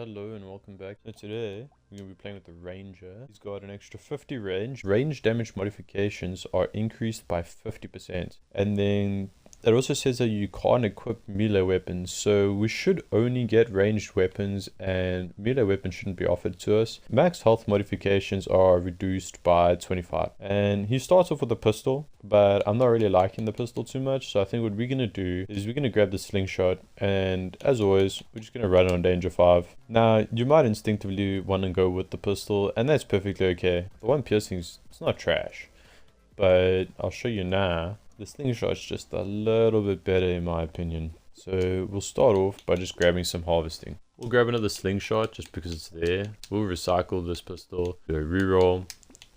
Hello and welcome back. So today we're going to be playing with the Ranger. He's got an extra 50 range. Range damage modifications are increased by 50%. And then it also says that you can't equip melee weapons. So we should only get ranged weapons and melee weapons shouldn't be offered to us. Max health modifications are reduced by 25. And he starts off with a pistol, but I'm not really liking the pistol too much. So I think what we're going to do is we're going to grab the slingshot. And as always, we're just going to run on danger 5. Now, you might instinctively want to go with the pistol, and that's perfectly okay. The one piercing it's not trash, but I'll show you now. The slingshot's just a little bit better in my opinion. So we'll start off by just grabbing some harvesting. We'll grab another slingshot just because it's there. We'll recycle this pistol, do a reroll,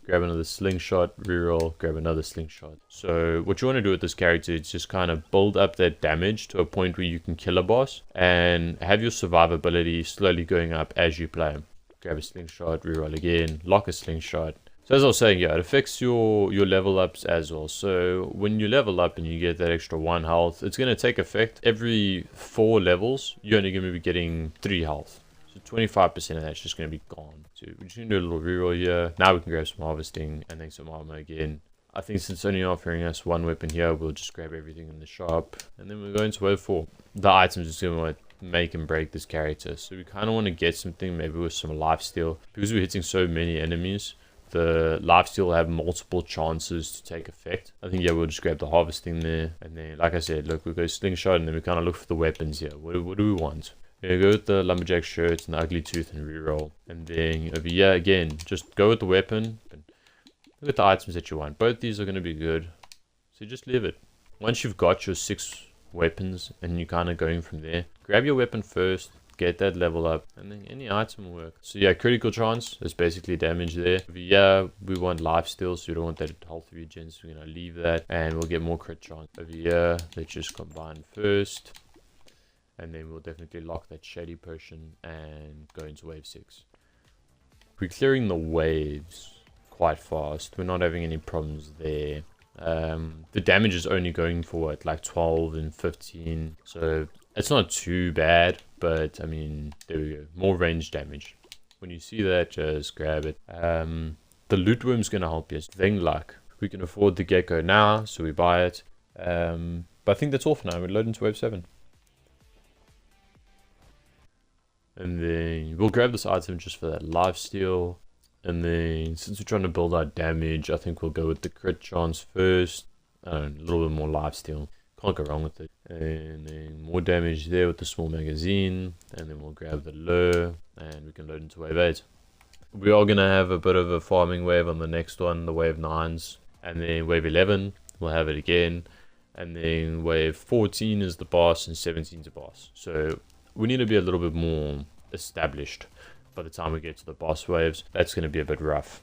grab another slingshot, reroll, grab another slingshot. So what you want to do with this character is just kind of build up that damage to a point where you can kill a boss and have your survivability slowly going up as you play. Grab a slingshot, reroll again, lock a slingshot. So as I was saying, yeah, it affects your level ups as well. So when you level up and you get that extra 1 health, it's going to take effect every 4 levels. You're only going to be getting 3 health. So 25% of that's just going to be gone. So we're just going to do a little reroll here. Now we can grab some harvesting and then some armor again. I think since it's only offering us 1 weapon here, we'll just grab everything in the shop. And then we'll go into wave 4. The items is going to make and break this character. So we kind of want to get something maybe with some lifesteal. Because we're hitting so many enemies, the lifesteal will have multiple chances to take effect. I think, yeah, we'll just grab the harvesting there. And then, like I said, look, we'll go slingshot and then we kind of look for the weapons here. What do we want? We're going to go with the lumberjack shirt and the ugly tooth and reroll. And then over here, again, just go with the weapon. And look at the items that you want. Both these are going to be good. So just leave it. Once you've got your 6 weapons and you're kind of going from there, grab your weapon first. Get that level up and then any item will work. So yeah, critical chance is basically damage there. Yeah, we want lifesteal, so you don't want that health regen, so we're gonna leave that and we'll get more crit chance. Over here, let's just combine first and then we'll definitely lock that shady potion and go into wave 6. We're clearing the waves quite fast. We're not having any problems there. The damage is only going for what, like 12 and 15, so it's not too bad, but I mean, there we go, more range damage. When you see that, just grab it. The loot worm's gonna help you. Thing luck, we can afford the gecko now, so we buy it. But I think that's all for now. We'll load into wave 7. And then we'll grab this item just for that lifesteal. And then since we're trying to build our damage, I think we'll go with the crit chance first. A little bit more lifesteal. Can't go wrong with it. And then more damage there with the small magazine. And then we'll grab the lure and we can load into wave 8. We are going to have a bit of a farming wave on the next one, the wave 9s. And then wave 11, we'll have it again. And then wave 14 is the boss and 17 is the boss. So we need to be a little bit more established. By the time we get to the boss waves, that's going to be a bit rough.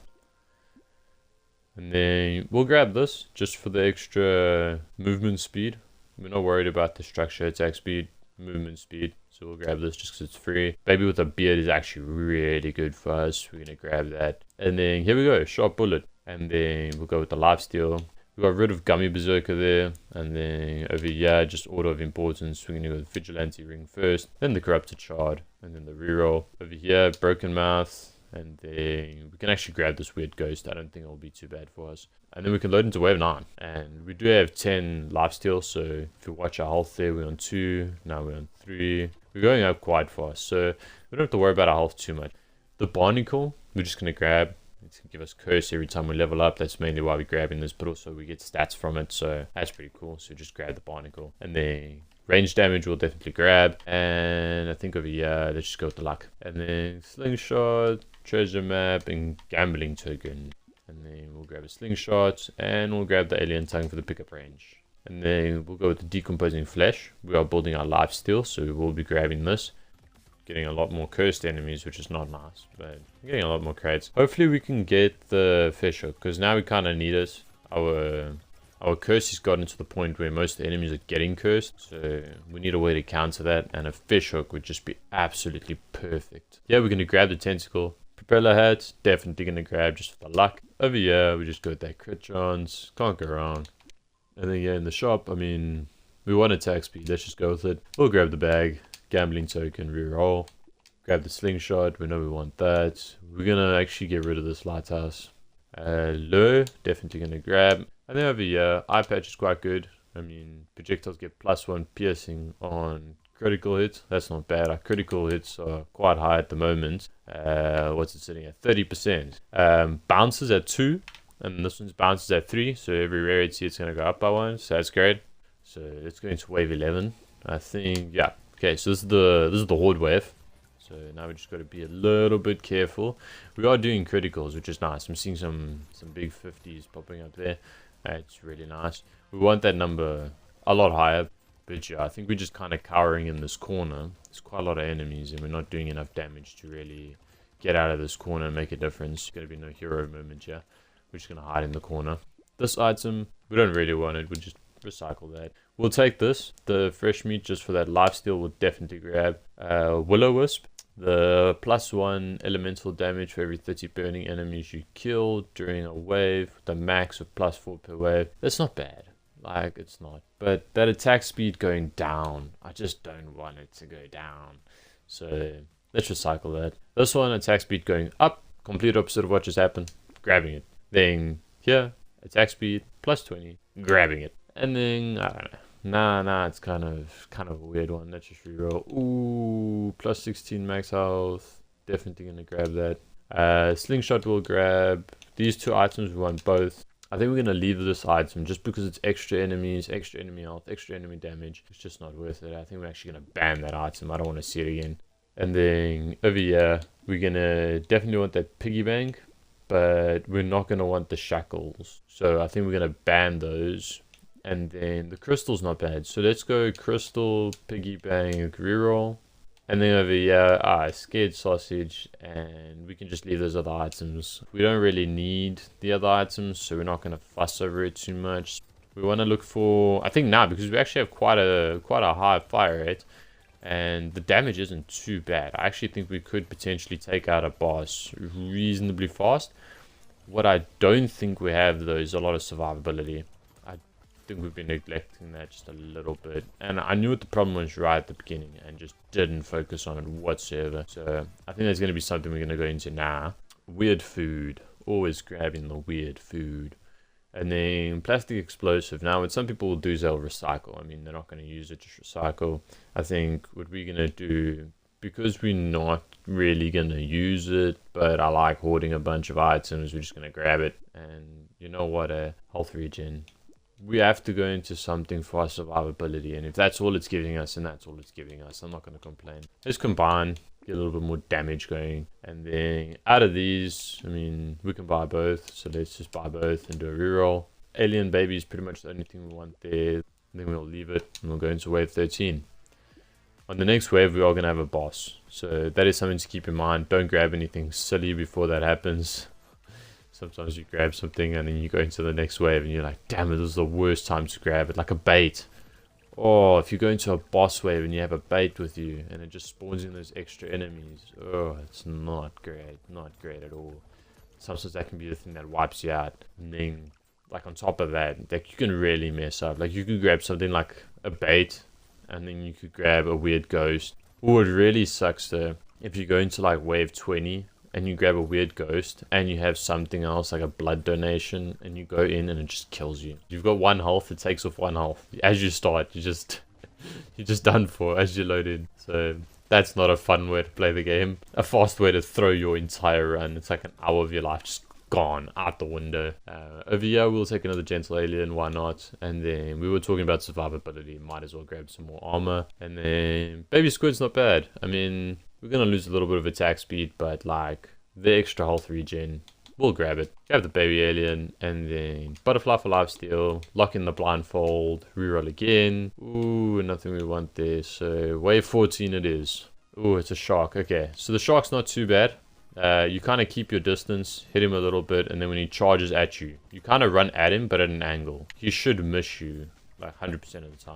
And then we'll grab this just for the extra movement speed. We're not worried about the structure, attack speed, movement speed. So we'll grab this just because it's free. Baby with a beard is actually really good for us. We're going to grab that. And then here we go, sharp bullet. And then we'll go with the lifesteal. We got rid of Gummy Berserker there. And then over here, just order of importance. We're going to go with Vigilante Ring first. Then the Corrupted Shard. And then the reroll. Over here, Broken Mouth. And then we can actually grab this weird ghost. I don't think it'll be too bad for us. And then we can load into wave 9. And we do have 10 lifesteal. So if you watch our health there, we're on 2. Now we're on 3. We're going up quite fast. So we don't have to worry about our health too much. The Barnacle, we're just going to grab. It's going to give us curse every time we level up. That's mainly why we're grabbing this. But also we get stats from it. So that's pretty cool. So just grab the Barnacle. And then range damage we'll definitely grab. And I think over here, let's just go with the luck. And then slingshot, treasure map, and gambling token. And then we'll grab a slingshot. And we'll grab the alien tongue for the pickup range. And then we'll go with the decomposing flesh. We are building our lifesteal, so we will be grabbing this. Getting a lot more cursed enemies, which is not nice, but getting a lot more crates. Hopefully we can get the fish hook, because now we kind of need it. Our curse has gotten to the point where most of the enemies are getting cursed, so we need a way to counter that, and a fish hook would just be absolutely perfect. Yeah, we're going to grab the tentacle. Propeller hat, definitely going to grab just for the luck. Over here, we just go with that crit chance. Can't go wrong. And then yeah, in the shop, I mean, we want attack speed. Let's just go with it. We'll grab the bag. Gambling token, reroll. Grab the slingshot. We know we want that. We're going to actually get rid of this lighthouse. Low, definitely going to grab. And then over here, eye patch is quite good. I mean, projectiles get +1 piercing on critical hits. That's not bad. Our critical hits are quite high at the moment. What's it sitting at? 30%. Bounces at 2. And this one's bounces at 3. So every rarity it's going to go up by 1. So that's great. So let's go into wave 11. I think, yeah. Okay, so this is the horde wave. So now we just got to be a little bit careful. We are doing criticals, which is nice. I'm seeing some big 50s popping up there. It's really nice. We want that number a lot higher. But yeah, I think we're just kind of cowering in this corner. There's quite a lot of enemies and we're not doing enough damage to really get out of this corner and make a difference. There's going to be no hero moment here. We're just going to hide in the corner. This item, we don't really want it. We'll just recycle that. We'll take this. The fresh meat just for that lifesteal we'll definitely grab. Will-O-Wisp. The +1 elemental damage for every 30 burning enemies you kill during a wave. The max of +4 per wave. That's not bad. Like, it's not. But that attack speed going down, I just don't want it to go down. So, let's recycle that. This one, attack speed going up. Complete opposite of what just happened. Grabbing it. Then, here, attack speed, +20. Grabbing it. And then, I don't know. Nah, it's kind of a weird one. Let's just reroll. Ooh, +16 max health. Definitely gonna grab that. Slingshot will grab. These two items, we want both. I think we're gonna leave this item just because it's extra enemies, extra enemy health, extra enemy damage. It's just not worth it. I think we're actually gonna ban that item. I don't want to see it again. And then over here, we're gonna definitely want that piggy bank, but we're not gonna want the shackles. So I think we're gonna ban those. And then the crystal's not bad. So let's go crystal, piggy bank, reroll. And then over here, scared sausage. And we can just leave those other items. We don't really need the other items, so we're not going to fuss over it too much. We want to look for, I think now, because we actually have quite a high fire rate. And the damage isn't too bad. I actually think we could potentially take out a boss reasonably fast. What I don't think we have, though, is a lot of survivability. I think we've been neglecting that just a little bit, and I knew what the problem was right at the beginning and just didn't focus on it whatsoever. So I think there's going to be something we're going to go into now. Weird food, always grabbing the weird food. And then plastic explosive. Now what some people will do is they'll recycle. I mean, they're not going to use it, just recycle. I think what we're going to do, because we're not really going to use it, but I like hoarding a bunch of items, we're just going to grab it. And you know what, a health regen. We have to go into something for our survivability, and if that's all it's giving us, then that's all it's giving us. I'm not going to complain. Let's combine, get a little bit more damage going, and then out of these, I mean, we can buy both, so let's just buy both and do a reroll. Alien baby is pretty much the only thing we want there. Then we'll leave it, and we'll go into wave 13. On the next wave, we are going to have a boss, so that is something to keep in mind. Don't grab anything silly before that happens. Sometimes you grab something and then you go into the next wave and you're like, damn it, this is the worst time to grab it. Like a bait. Or if you go into a boss wave and you have a bait with you and it just spawns in those extra enemies. Oh, it's not great. Not great at all. Sometimes that can be the thing that wipes you out. And then, like on top of that, like you can really mess up. Like you could grab something like a bait and then you could grab a weird ghost. Oh, it really sucks though. If you go into like wave 20... and you grab a weird ghost, and you have something else like a blood donation, and you go in and it just kills you. You've got 1 health, it takes off 1 health. As you start, you're just done for as you load in. So that's not a fun way to play the game. A fast way to throw your entire run. It's like an hour of your life just gone out the window. Over here, we'll take another gentle alien, why not? And then we were talking about survivability. Might as well grab some more armor. And then baby squid's not bad. I mean, we're going to lose a little bit of attack speed, but like the extra health regen, we'll grab it. Grab the baby alien, and then butterfly for lifesteal, lock in the blindfold, reroll again. Ooh, nothing we want there. So wave 14 it is. Ooh, it's a shark. Okay, so the shark's not too bad. You kind of keep your distance, hit him a little bit, and then when he charges at you, you kind of run at him, but at an angle. He should miss you like 100% of the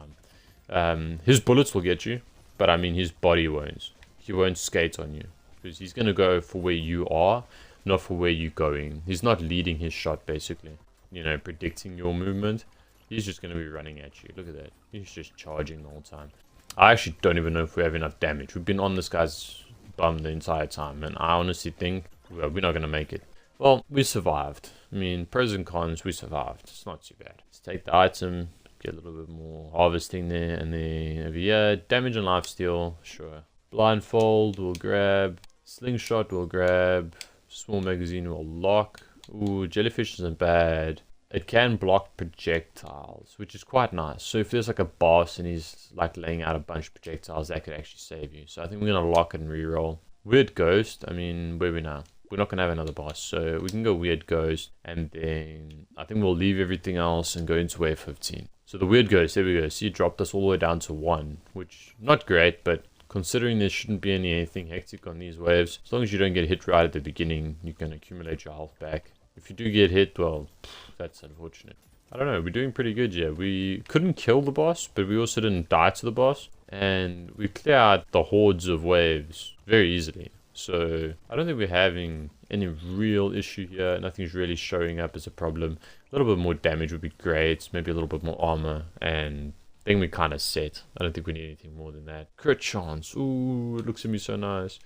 time. His bullets will get you, but I mean his body won't. He won't skate on you because he's going to go for where you are, not for where you're going. He's not leading his shot, basically, you know, predicting your movement. He's just going to be running at you. Look at that. He's just charging the whole time. I actually don't even know if we have enough damage. We've been on this guy's bummed the entire time, and I honestly think well, we're not going to make it. Well, we survived. I mean, pros and cons, we survived. It's not too bad. Let's take the item, get a little bit more harvesting there, and then over here, damage and lifesteal, sure. Blindfold, we'll grab. Slingshot, we'll grab. Small magazine, we'll lock. Ooh, jellyfish isn't bad. It can block projectiles, which is quite nice. So if there's like a boss and he's like laying out a bunch of projectiles, that could actually save you. So I think we're going to lock it and reroll. Weird Ghost, I mean, where are we now? We're not going to have another boss, so we can go Weird Ghost. And then I think we'll leave everything else and go into wave 15. So the Weird Ghost, there we go. See, it dropped us all the way down to 1, which not great, but considering there shouldn't be anything hectic on these waves, as long as you don't get hit right at the beginning, you can accumulate your health back. If you do get hit, well, that's unfortunate. I don't know, we're doing pretty good, yeah. We couldn't kill the boss, but we also didn't die to the boss. And we clear out the hordes of waves very easily. So I don't think we're having any real issue here. Nothing's really showing up as a problem. A little bit more damage would be great. Maybe a little bit more armor. And I think we're kind of set. I don't think we need anything more than that. Crit chance. Ooh, it looks to me so nice.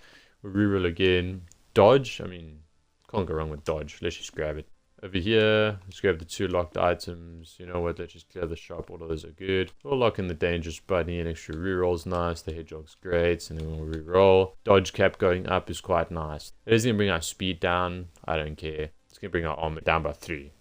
We'll reroll again. Dodge. I mean, can't go wrong with dodge. Let's just grab it. Over here, let's grab the 2 locked items. You know what, let's just clear the shop. All of those are good. We'll lock in the dangerous bunny. An extra reroll's nice. The hedgehog's great. And then we'll reroll. Dodge cap going up is quite nice. It is going to bring our speed down. I don't care. It's going to bring our armor down by 3.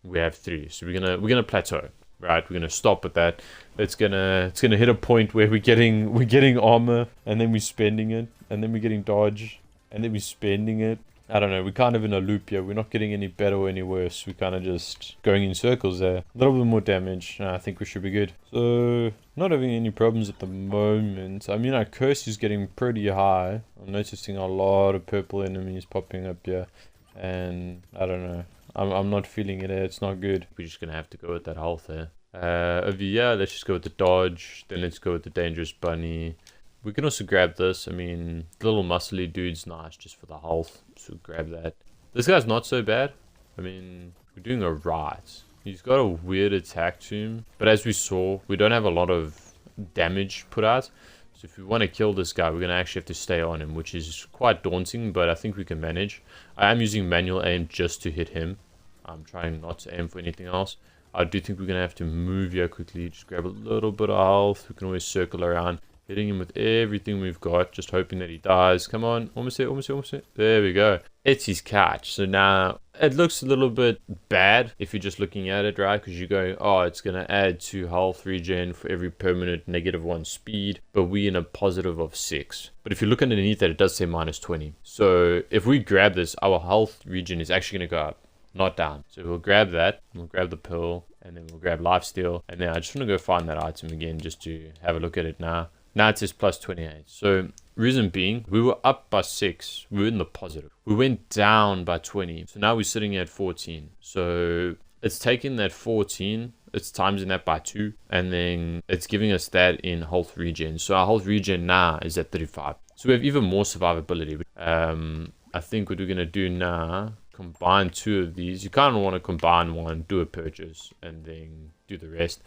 We have 3. So we're gonna plateau. Right, we're gonna stop at that. It's gonna hit a point where we're getting armor, and then we're spending it, and then we're getting dodge, and then we're spending it. I don't know, we're kind of in a loop here. We're not getting any better or any worse. We're kind of just going in circles there. A little bit more damage. I think we should be good. So, not having any problems at the moment. I mean, our curse is getting pretty high. I'm noticing a lot of purple enemies popping up here. And, I don't know. I'm not feeling it. It's not good. We're just going to have to go with that health there. Over here, let's just go with the dodge. Then let's go with the dangerous bunny. We can also grab this. I mean, the little muscly dude's nice just for the health. So grab that. This guy's not so bad. I mean, we're doing alright. He's got a weird attack to him. But as we saw, we don't have a lot of damage put out. So if we want to kill this guy, we're going to actually have to stay on him, which is quite daunting, but I think we can manage. I am using manual aim just to hit him. I'm trying not to aim for anything else. I do think we're going to have to move here quickly. Just grab a little bit of health. We can always circle around. Hitting him with everything we've got, just hoping that he dies. Come on, almost there, almost there, almost there. There we go. It's his catch. So now it looks a little bit bad if you're just looking at it, right? Because you're going, oh, it's going to add 2 health regen for every permanent -1 speed, but we're in a positive of 6. But if you look underneath that, it does say -20. So if we grab this, our health regen is actually going to go up, not down. So we'll grab that, we'll grab the pill, and then we'll grab lifesteal. And then I just want to go find that item again just to have a look at it now. Now it says +28. So reason being, we were up by 6. We were in the positive. We went down by 20. So now we're sitting at 14. So it's taking that 14. It's timesing that by 2. And then it's giving us that in health regen. So our health regen now is at 35. So we have even more survivability. I think what we're going to do now, combine 2 of these. You kind of want to combine one, do a purchase, and then do the rest.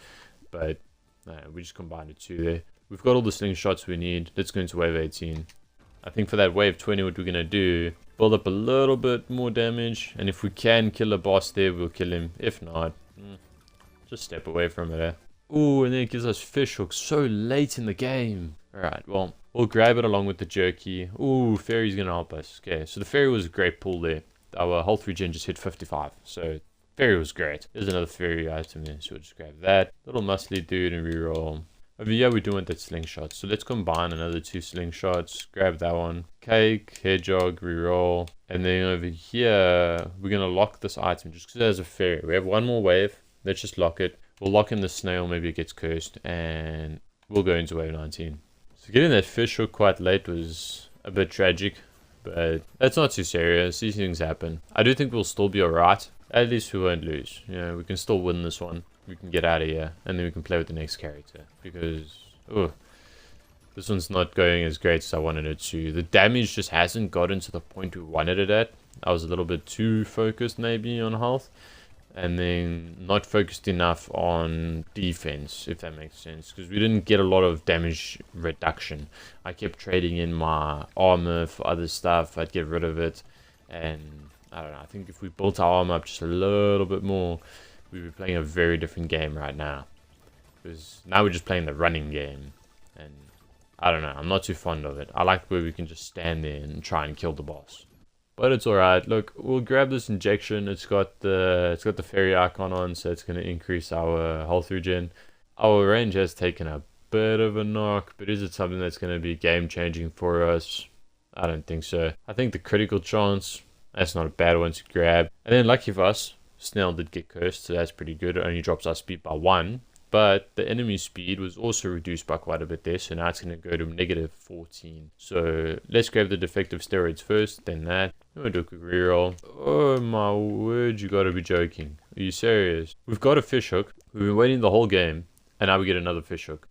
But we just combined the 2 there. We've got all the slingshots we need. Let's go into wave 18. I think for that wave 20, what we're going to do, build up a little bit more damage. And if we can kill a boss there, we'll kill him. If not, just step away from it. Ooh, and then it gives us fish hooks so late in the game. Alright, well, we'll grab it along with the jerky. Ooh, fairy's going to help us. Okay, so the fairy was a great pull there. Our health regen just hit 55. So fairy was great. There's another fairy item there. So we'll just grab that. Little muscly dude and reroll. Over here, we're doing that slingshot. So let's combine another 2 slingshots. Grab that one. Cake, hedgehog, reroll. And then over here, we're going to lock this item just because there's a fairy. We have 1 more wave. Let's just lock it. We'll lock in the snail. Maybe it gets cursed. And we'll go into wave 19. So getting that fish hook quite late was a bit tragic. But that's not too serious. These things happen. I do think we'll still be alright. At least we won't lose. You know, we can still win this one. We can get out of here, and then we can play with the next character, because this one's not going as great as I wanted it to. The damage just hasn't gotten to the point we wanted it at. I was a little bit too focused maybe on health. and then not focused enough on defense, if that makes sense, because we didn't get a lot of damage reduction. I kept trading in my armor for other stuff. I'd get rid of it, and I don't know, I think if we built our armor up just a little bit more, we'd be playing a very different game right now, because now we're just playing the running game, and I don't know, I'm not too fond of it. I like where we can just stand there and try and kill the boss. But it's alright. Look, we'll grab this injection. It's got the fairy icon on, so it's going to increase our health regen. Our range has taken a bit of a knock, but is it something that's going to be game changing for us? I don't think so. I think the critical chance, that's not a bad one to grab. And then lucky for us, Snell did get cursed, so that's pretty good. It only drops our speed by 1. But the enemy speed was also reduced by quite a bit there, so now it's going to go to -14. So let's grab the defective steroids first, then that. I'm going to do a quick reroll. Oh my word, you got to be joking. Are you serious? We've got a fish hook. We've been waiting the whole game, and now we get another fish hook.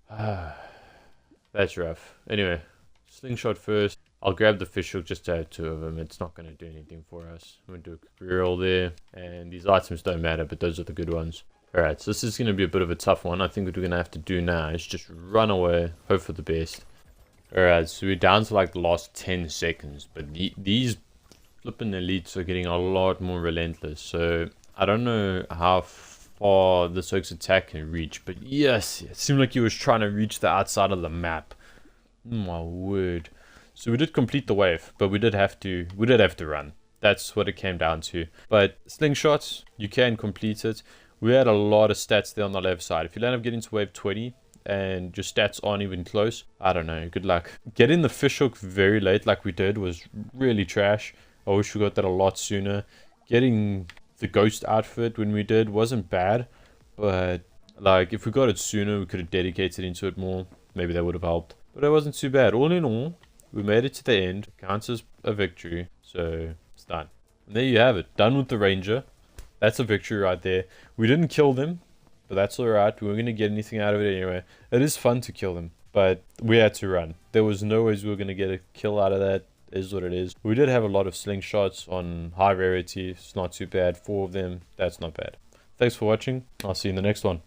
That's rough. Anyway, slingshot first. I'll grab the fish hook just to have 2 of them. It's not going to do anything for us. I'm going to do a quick reroll there. And these items don't matter, but those are the good ones. Alright, so this is going to be a bit of a tough one. I think what we're going to have to do now is just run away, hope for the best. Alright, so we're down to like the last 10 seconds, but these flipping elites are getting a lot more relentless. So I don't know how far the Soak's attack can reach, but yes, it seemed like he was trying to reach the outside of the map. My word. So we did complete the wave, but we did have to run. That's what it came down to. But slingshots, you can complete it. We had a lot of stats there on the left side. If you end up getting to wave 20 and your stats aren't even close, I don't know, good luck. Getting the fish hook very late like we did was really trash. I wish we got that a lot sooner. Getting the ghost outfit when we did wasn't bad, but like if we got it sooner, we could have dedicated into it more. Maybe that would have helped. But it wasn't too bad. All in all, we made it to the end. It counts as a victory, so it's done. And there you have it. Done with the ranger. That's a victory right there. We didn't kill them, but that's alright. We weren't going to get anything out of it anyway. It is fun to kill them, but we had to run. There was no ways we were going to get a kill out of that. It is what it is. We did have a lot of slingshots on high rarity. It's not too bad. 4 of them. That's not bad. Thanks for watching. I'll see you in the next one.